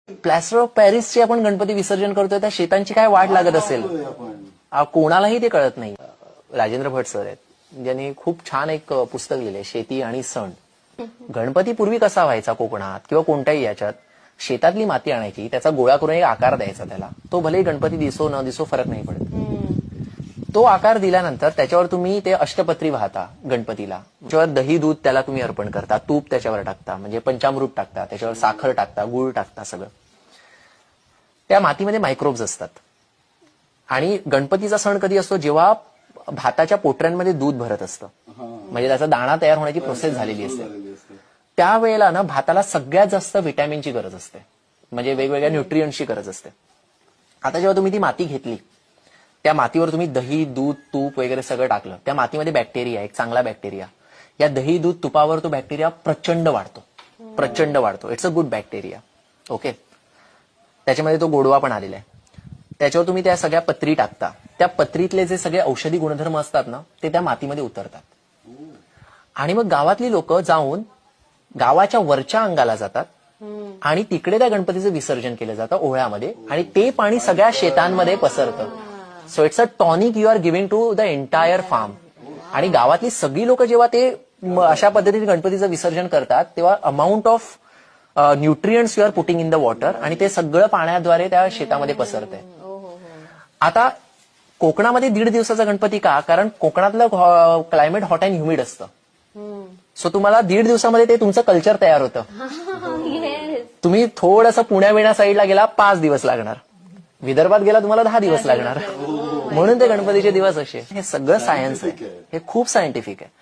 Plaster of पॅरिसचे आपण गणपती विसर्जन करतोय त्या शेतांची काय वाट लागत असेल कोणालाही ते कळत नाही. राजेंद्र भट सर आहेत ज्यांनी खूप छान एक पुस्तक लिहिलंय शेती आणि सण. गणपती पूर्वी कसा व्हायचा कोकणात किंवा कोणत्याही याच्यात शेतातली माती आणायची त्याचा गोळा करून एक आकार द्यायचा त्याला. तो भलेही गणपती दिसो न दिसो फरक नाही पडत. तो आकार दिल्यानंतर त्याच्यावर तुम्ही ते अष्टपत्री वाहता गणपतीला. त्याच्यावर दही दूध त्याला तुम्ही अर्पण करता, तूप त्याच्यावर टाकता म्हणजे पंचामृत टाकता, त्याच्यावर साखर टाकता, गुळ टाकता. सगळं त्या मातीमध्ये मायक्रोब्स असतात. आणि गणपतीचा सण कधी असतो जेव्हा भाताच्या पोटऱ्यांमध्ये दूध भरत असतं म्हणजे त्याचा दाणा तयार होण्याची प्रोसेस झालेली असते. त्यावेळेला ना भाताला सगळ्यात जास्त व्हिटॅमिनची गरज असते म्हणजे वेगवेगळ्या न्यूट्रियंट्सची गरज असते. आता जेव्हा तुम्ही ती माती घेतली त्या मातीवर तुम्ही दही दूध तूप वगैरे सगळं टाकलं त्या मातीमध्ये बॅक्टेरिया एक चांगला बॅक्टेरिया या दही दूध तुपावर तो बॅक्टेरिया प्रचंड वाढतो. It's a good bacteria. Okay. त्याच्यामध्ये तो गोडवा पण आलेला आहे. त्याच्यावर तुम्ही त्या सगळ्या पत्री टाकता. त्या पत्रीतले जे सगळे औषधी गुणधर्म असतात ना ते त्या मातीमध्ये उतरतात. आणि मग गावातली लोक जाऊन गावाच्या वरच्या अंगाला जातात आणि तिकडे त्या गणपतीचं विसर्जन केलं जातं ओहळ्यामध्ये आणि ते पाणी सगळ्या शेतांमध्ये पसरतं. So it's a tonic you are giving to the entire farm. आणि गावातली सगळी लोक जेव्हा ते अशा पद्धतीने गणपतीचं विसर्जन करतात तेव्हा amount of nutrients you are putting in the water आणि ते सगळं पाण्याद्वारे त्या शेतामध्ये पसरतंय. आता कोकणामध्ये 1.5 दिवसाचा गणपती का? कारण कोकणातलं क्लायमेट हॉट अँड ह्युमिड असतं. सो तुम्हाला 1.5 दिवसामध्ये ते तुमचं कल्चर तयार होतं. तुम्ही थोडंसं पुण्या साईडला गेला 5 दिवस लागणार, विदर्भात गेला तुम्हाला 10 दिवस लागणार. म्हणून ते गणपतीचे दिवस असे. हे सगळं सायन्स आहे, हे खूप सायंटिफिक आहे.